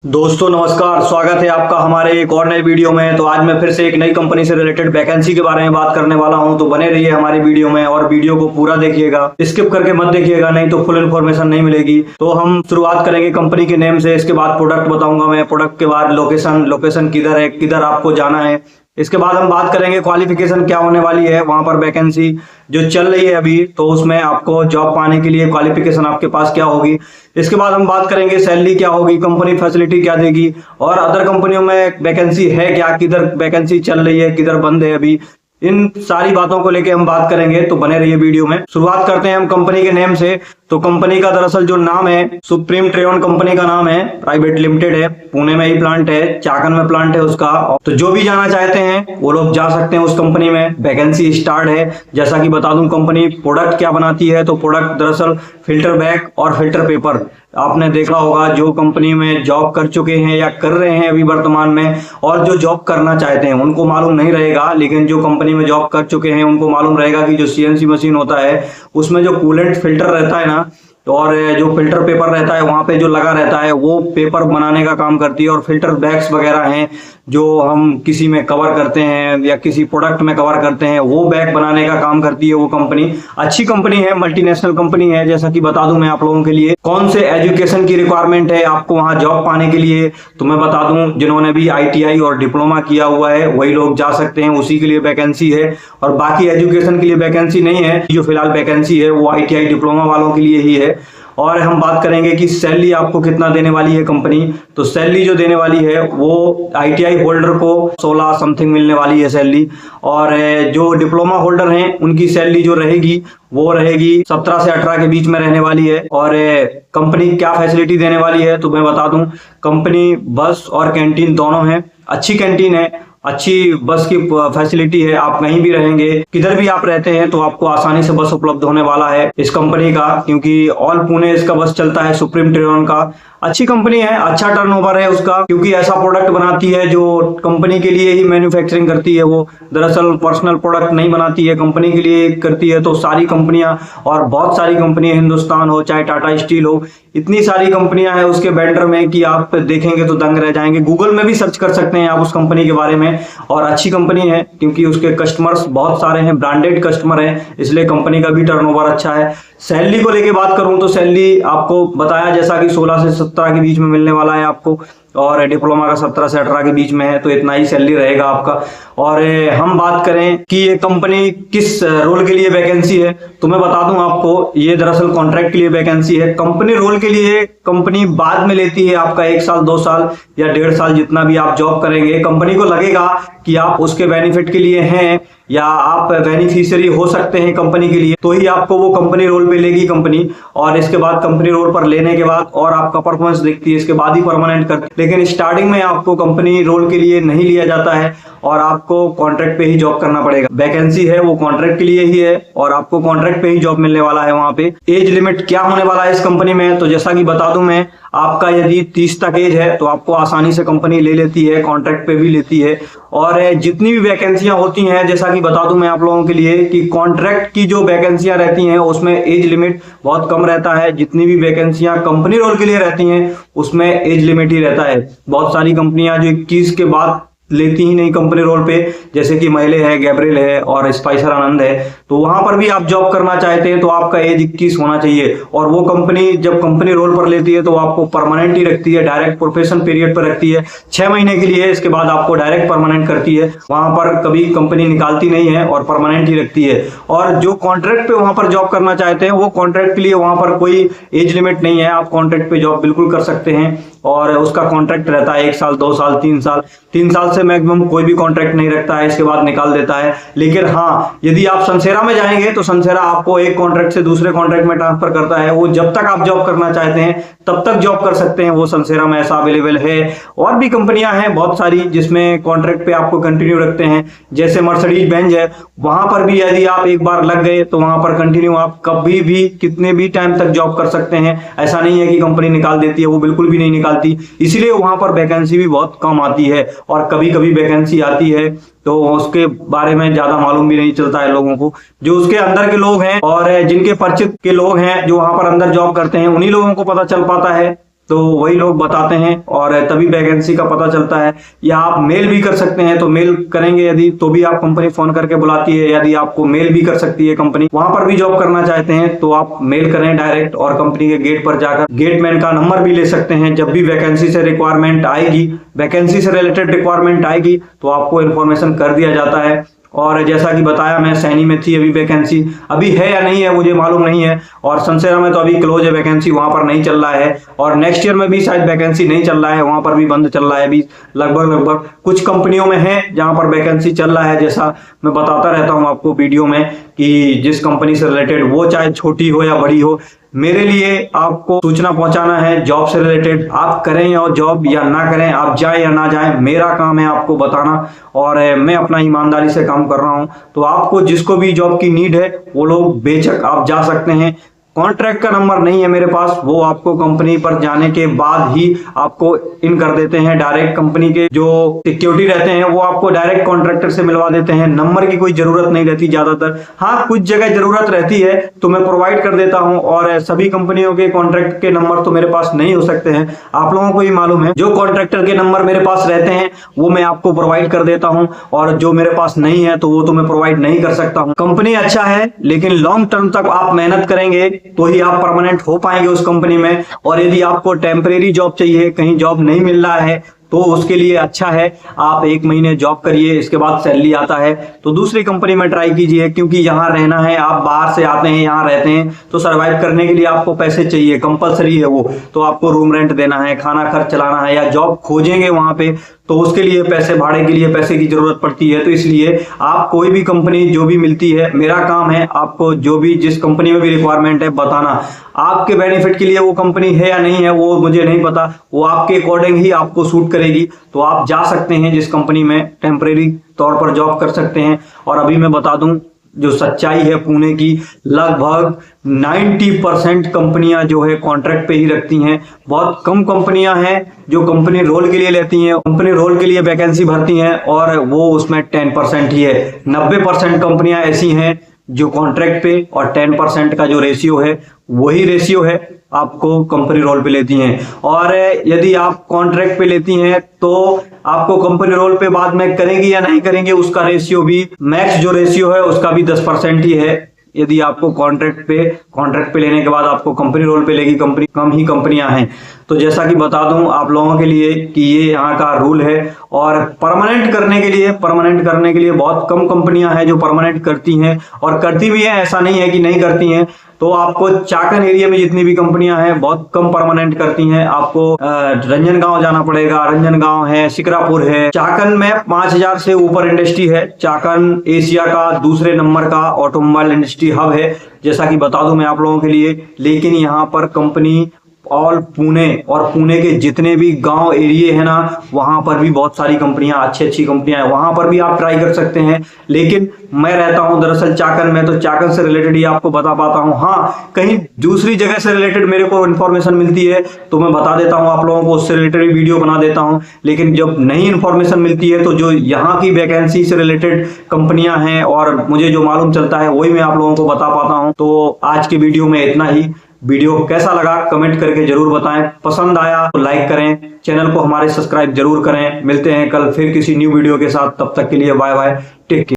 दोस्तों नमस्कार, स्वागत है आपका हमारे एक और नए वीडियो में। तो आज मैं फिर से एक नई कंपनी से रिलेटेड वैकेंसी के बारे में बात करने वाला हूं। तो बने रहिए हमारी वीडियो में और वीडियो को पूरा देखिएगा, स्किप करके मत देखिएगा, नहीं तो फुल इन्फॉर्मेशन नहीं मिलेगी। तो हम शुरुआत करेंगे कंपनी के नेम से, इसके बाद प्रोडक्ट बताऊंगा मैं, प्रोडक्ट के बाद लोकेशन किधर है, किधर आपको जाना है। इसके बाद हम बात करेंगे क्वालिफिकेशन क्या होने वाली है वहां पर वैकेंसी जो चल रही है अभी, तो उसमें आपको जॉब पाने के लिए क्वालिफिकेशन आपके पास क्या होगी। इसके बाद हम बात करेंगे सैलरी क्या होगी, कंपनी फैसिलिटी क्या देगी, और अदर कंपनियों में वैकेंसी है क्या, किधर वैकेंसी चल रही है, किधर बंद है अभी। इन सारी बातों को लेके हम बात करेंगे, तो बने रहिए वीडियो में। शुरुआत करते हैं हम कंपनी के नेम से। तो कंपनी का दरअसल जो नाम है, सुप्रीम ट्रेयन कंपनी का नाम है, प्राइवेट लिमिटेड है, पुणे में ही प्लांट है, चाकन में प्लांट है उसका। तो जो भी जाना चाहते हैं वो लोग जा सकते हैं उस कंपनी में। वैकेंसी स्टार्ट है। जैसा कि बता दूं कंपनी प्रोडक्ट क्या बनाती है, तो प्रोडक्ट दरअसल फिल्टर बैग और फिल्टर पेपर। आपने देखा होगा जो कंपनी में जॉब कर चुके हैं या कर रहे हैं अभी वर्तमान में, और जो जॉब करना चाहते हैं उनको मालूम नहीं रहेगा, लेकिन जो कंपनी में जॉब कर चुके हैं उनको मालूम रहेगा कि जो सीएनसी मशीन होता है उसमें जो कूलेंट फिल्टर रहता है ना, और जो फिल्टर पेपर रहता है वहां पे जो लगा रहता है वो पेपर बनाने का काम करती है। और फिल्टर बैग्स वगैरह हैं जो हम किसी में कवर करते हैं या किसी प्रोडक्ट में कवर करते हैं, वो बैग बनाने का काम करती है वो कंपनी। अच्छी कंपनी है, मल्टीनेशनल कंपनी है। जैसा कि बता दूं मैं आप लोगों के लिए कौन से एजुकेशन की रिक्वायरमेंट है आपको वहां जॉब पाने के लिए, तो मैं बता दूं जिन्होंने भी ITI और डिप्लोमा किया हुआ है वही लोग जा सकते हैं, उसी के लिए वैकेंसी है। और बाकी एजुकेशन के लिए वैकेंसी नहीं है। जो फिलहाल वैकेंसी है वो ITI डिप्लोमा वालों के लिए ही है। और हम बात करेंगे कि सैलरी आपको कितना देने वाली है कंपनी। तो सैलरी जो देने वाली है वो ITI होल्डर को 16 समथिंग मिलने वाली है सैलरी, और जो डिप्लोमा होल्डर हैं उनकी सैलरी जो रहेगी वो रहेगी 17 से 18 के बीच में रहने वाली है। और कंपनी क्या फैसिलिटी देने वाली है तो मैं बता दूं, कंपनी बस और कैंटीन दोनों है। अच्छी कैंटीन है, अच्छी बस की फैसिलिटी है। आप कहीं भी रहेंगे, किधर भी आप रहते हैं, तो आपको आसानी से बस उपलब्ध होने वाला है इस कंपनी का, क्योंकि ऑल पुणे इसका बस चलता है सुप्रीम ट्रेयन का। अच्छी कंपनी है, अच्छा टर्नओवर है उसका, क्योंकि ऐसा प्रोडक्ट बनाती है जो कंपनी के लिए ही मैन्युफैक्चरिंग करती है। वो दरअसल पर्सनल प्रोडक्ट नहीं बनाती है, कंपनी के लिए करती है। तो सारी कंपनियां, और बहुत सारी कंपनियां, हिंदुस्तान हो चाहे टाटा स्टील हो, इतनी सारी कंपनियां हैं उसके वेंडर में कि आप देखेंगे तो दंग रह जाएंगे। गूगल में भी सर्च कर सकते हैं आप उस कंपनी के बारे में। और अच्छी कंपनी है क्योंकि उसके कस्टमर्स बहुत सारे हैं, ब्रांडेड कस्टमर हैं, इसलिए कंपनी का भी टर्नओवर अच्छा है। सैलरी को लेके बात करूं तो सैलरी आपको बताया जैसा कि 16 से 17 के बीच में मिलने वाला है आपको, और डिप्लोमा का 17 से 18 के बीच में है, तो इतना ही सैलरी रहेगा आपका। और हम बात करें कि ये कंपनी किस रोल के लिए वैकेंसी है, तो मैं बता दूं आपको, ये दरअसल कॉन्ट्रैक्ट के लिए वैकेंसी है। कंपनी रोल के लिए कंपनी बाद में लेती है आपका 1 साल 2 साल या 1.5 साल, जितना भी आप जॉब करेंगे। कंपनी को लगेगा कि आप उसके बेनिफिट के लिए हैं या आप बेनिफिशियरी हो सकते हैं कंपनी के लिए, तो ही आपको वो कंपनी रोल पे लेगी कंपनी। और इसके बाद कंपनी रोल पर लेने के बाद और आपका परफॉर्मेंस देखती है, इसके बाद ही परमानेंट करती है। लेकिन स्टार्टिंग में आपको कंपनी रोल के लिए नहीं लिया जाता है और आपको कॉन्ट्रैक्ट पे ही जॉब करना पड़ेगा। वैकेंसी है वो कॉन्ट्रैक्ट के लिए ही है और आपको कॉन्ट्रैक्ट पे ही जॉब मिलने वाला है वहां पे। एज लिमिट क्या होने वाला है इस कंपनी में, तो जैसा कि बता दूं मैं, आपका यदि 30 तक एज है तो आपको आसानी से कंपनी ले लेती है, कॉन्ट्रैक्ट पे भी लेती है। और जितनी भी वैकेंसियां होती हैं, जैसा कि बता दूं मैं आप लोगों के लिए कि कॉन्ट्रैक्ट की जो वैकेंसियां रहती हैं उसमें एज लिमिट बहुत कम रहता है। जितनी भी वैकेंसियां कंपनी रोल के लिए रहती हैं उसमें एज लिमिट ही रहता है। बहुत सारी कंपनियां जो 21 के बाद लेती ही नहीं कंपनी रोल पे, जैसे कि महिले है, गैब्रियल है और स्पाइसर आनंद है। तो वहां पर भी आप जॉब करना चाहते हैं तो आपका एज 21 होना चाहिए। और वो कंपनी जब कंपनी रोल पर लेती है तो आपको परमानेंट ही रखती है, डायरेक्ट प्रोफेशन पीरियड पर रखती है 6 महीने के लिए। इसके बाद आपको डायरेक्ट परमानेंट करती है, वहां पर कभी कंपनी निकालती नहीं है और परमानेंट ही रखती है। और जो कॉन्ट्रैक्ट पे वहां पर जॉब करना चाहते हैं वो कॉन्ट्रैक्ट के लिए वहां पर कोई एज लिमिट नहीं है, आप कॉन्ट्रैक्ट पे जॉब बिल्कुल कर सकते हैं। और उसका कॉन्ट्रैक्ट रहता है 1 साल 2 साल 3 साल, 3 साल से मैक्सिमम कोई भी कॉन्ट्रैक्ट नहीं रखता है, इसके बाद निकाल देता है। लेकिन हाँ, यदि आप सनसेरा में जाएंगे तो सनसेरा आपको एक कॉन्ट्रैक्ट से दूसरे कॉन्ट्रैक्ट में ट्रांसफर करता है। वो जब तक आप जॉब करना चाहते हैं तब तक जॉब कर सकते हैं, वो सनसेरा में ऐसा अवेलेबल है। और भी कंपनियां हैं बहुत सारी जिसमें कॉन्ट्रैक्ट पे आपको कंटिन्यू रखते हैं, जैसे मर्सिडीज बेंज है, वहां पर भी यदि आप एक बार लग गए तो वहां पर कंटिन्यू आप कभी भी कितने भी टाइम तक जॉब कर सकते हैं। ऐसा नहीं है कि कंपनी निकाल देती है, वो बिल्कुल भी नहीं निकालती। इसलिए वहां पर वैकेंसी भी बहुत कम आती है, और कभी कभी वैकेंसी आती है तो उसके बारे में ज्यादा मालूम भी नहीं चलता है लोगों को। जो उसके अंदर के लोग हैं और जिनके परिचित के लोग हैं जो वहां पर अंदर जॉब करते हैं, उन्हीं लोगों को पता चल पाता है तो वही लोग बताते हैं और तभी वैकेंसी का पता चलता है। या आप मेल भी कर सकते हैं, तो मेल करेंगे यदि तो भी आप कंपनी फोन करके बुलाती है। यदि आपको मेल भी कर सकती है कंपनी, वहां पर भी जॉब करना चाहते हैं तो आप मेल करें डायरेक्ट और कंपनी के गेट पर जाकर गेटमैन का नंबर भी ले सकते हैं। जब भी वैकेंसी से रिक्वायरमेंट आएगी, वैकेंसी से रिलेटेड रिक्वायरमेंट आएगी तो आपको इन्फॉर्मेशन कर दिया जाता है। और जैसा कि बताया, मैं सैनी में थी अभी वैकेंसी, अभी है या नहीं है मुझे मालूम नहीं है। और सनसेरा में तो अभी क्लोज है वैकेंसी, वहां पर नहीं चल रहा है। और नेक्स्ट ईयर में भी शायद वैकेंसी नहीं चल रहा है, वहां पर भी बंद चल रहा है अभी। लगभग कुछ कंपनियों में है जहां पर वैकेंसी चल रहा है। जैसा मैं बताता रहता हूं आपको वीडियो में कि जिस कंपनी से रिलेटेड, वो चाहे छोटी हो या बड़ी हो, मेरे लिए आपको सूचना पहुंचाना है जॉब से रिलेटेड। आप करें या जॉब या ना करें, आप जाएं या ना जाएं, मेरा काम है आपको बताना। और मैं अपना ईमानदारी से काम कर रहा हूं। तो आपको जिसको भी जॉब की नीड है वो लोग बेशक आप जा सकते हैं। कॉन्ट्रैक्ट का नंबर नहीं है मेरे पास, वो आपको कंपनी पर जाने के बाद ही आपको इन कर देते हैं। डायरेक्ट कंपनी के जो सिक्योरिटी रहते हैं वो आपको डायरेक्ट कॉन्ट्रैक्टर से मिलवा देते हैं। नंबर की कोई जरूरत नहीं रहती ज्यादातर। हाँ, कुछ जगह जरूरत रहती है तो मैं प्रोवाइड कर देता हूं। और सभी कंपनियों के कॉन्ट्रैक्ट के नंबर तो मेरे पास नहीं हो सकते हैं, आप लोगों को ही मालूम है। जो कॉन्ट्रैक्टर के नंबर मेरे पास रहते हैं वो मैं आपको प्रोवाइड कर देता हूं, और जो मेरे पास नहीं है तो वो तो मैं प्रोवाइड नहीं कर सकता हूं। कंपनी अच्छा है, लेकिन लॉन्ग टर्म तक आप मेहनत करेंगे तो ही आप परमानेंट हो पाएंगे उस कंपनी में। और यदि आपको टेम्परेरी जॉब चाहिए, कहीं जॉब नहीं मिल रहा है, तो उसके लिए अच्छा है आप 1 महीने जॉब करिए, इसके बाद सैलरी आता है तो दूसरी कंपनी में ट्राई कीजिए। क्योंकि यहाँ रहना है, आप बाहर से आते हैं यहाँ रहते हैं तो सरवाइव करने के लिए आपको पैसे चाहिए, कंपलसरी है वो। तो आपको रूम रेंट देना है, खाना खर्च चलाना है, या जॉब खोजेंगे वहां पे तो उसके लिए पैसे, भाड़े के लिए पैसे की जरूरत पड़ती है। तो इसलिए आप कोई भी कंपनी जो भी मिलती है, मेरा काम है आपको जो भी जिस कंपनी में भी रिक्वायरमेंट है बताना। आपके बेनिफिट के लिए वो कंपनी है या नहीं है वो मुझे नहीं पता, वो आपके अकॉर्डिंग ही आपको सूट करेगी। तो आप जा सकते हैं जिस कंपनी में, टेम्परेरी तौर पर जॉब कर सकते हैं। और अभी मैं बता दूं जो सच्चाई है पुणे की, लगभग 90% कंपनियां जो है कॉन्ट्रैक्ट पे ही रखती हैं। बहुत कम कंपनियां हैं जो कंपनी रोल के लिए लेती हैं, कंपनी रोल के लिए वैकेंसी भरती हैं, और वो उसमें 10% ही है। 90% कंपनियां ऐसी हैं जो कॉन्ट्रैक्ट पे, और 10% का जो रेशियो है वही रेशियो है आपको कंपनी रोल पे लेती हैं। और यदि आप कॉन्ट्रैक्ट पे लेती हैं तो आपको कंपनी रोल पे बाद में करेंगी या नहीं करेंगे उसका रेशियो भी, मैक्स जो रेशियो है उसका भी 10% ही है। यदि आपको कॉन्ट्रैक्ट पे लेने के बाद आपको कंपनी रोल पे लेगी कंपनी, कम ही कंपनियां हैं। तो जैसा कि बता दूं आप लोगों के लिए कि ये यहाँ का रूल है। और परमानेंट करने के लिए बहुत कम कंपनियां हैं जो परमानेंट करती हैं, और करती भी हैं, ऐसा नहीं है कि नहीं करती हैं। तो आपको चाकन एरिया में जितनी भी कंपनियां हैं बहुत कम परमानेंट करती हैं। आपको रंजनगांव जाना पड़ेगा, रंजनगांव है, शिक्रापुर है। चाकन में 5000 से ऊपर इंडस्ट्री है। चाकन एशिया का दूसरे नंबर का ऑटोमोबाइल इंडस्ट्री हब है, जैसा कि बता दूं मैं आप लोगों के लिए। लेकिन यहाँ पर कंपनी ऑल पुणे और पुणे के जितने भी गांव एरिए हैं ना, वहां पर भी बहुत सारी कंपनियां, अच्छी कंपनियां हैं, वहां पर भी आप ट्राई कर सकते हैं। लेकिन मैं रहता हूं दरअसल चाकन में, तो चाकन से रिलेटेड ही आपको बता पाता हूं। हाँ, कहीं दूसरी जगह से रिलेटेड मेरे को इन्फॉर्मेशन मिलती है तो मैं बता देता हूं आप लोगों को, उससे रिलेटेड वीडियो बना देता हूं। लेकिन जब नहीं इन्फॉर्मेशन मिलती है तो जो यहाँ की वैकेंसी से रिलेटेड कंपनियां हैं और मुझे जो मालूम चलता है वही मैं आप लोगों को बता पाता हूं। तो आज की वीडियो में इतना ही। वीडियो कैसा लगा कमेंट करके जरूर बताएं, पसंद आया तो लाइक करें, चैनल को हमारे सब्सक्राइब जरूर करें। मिलते हैं कल फिर किसी न्यू वीडियो के साथ, तब तक के लिए बाय बाय, टेक केयर।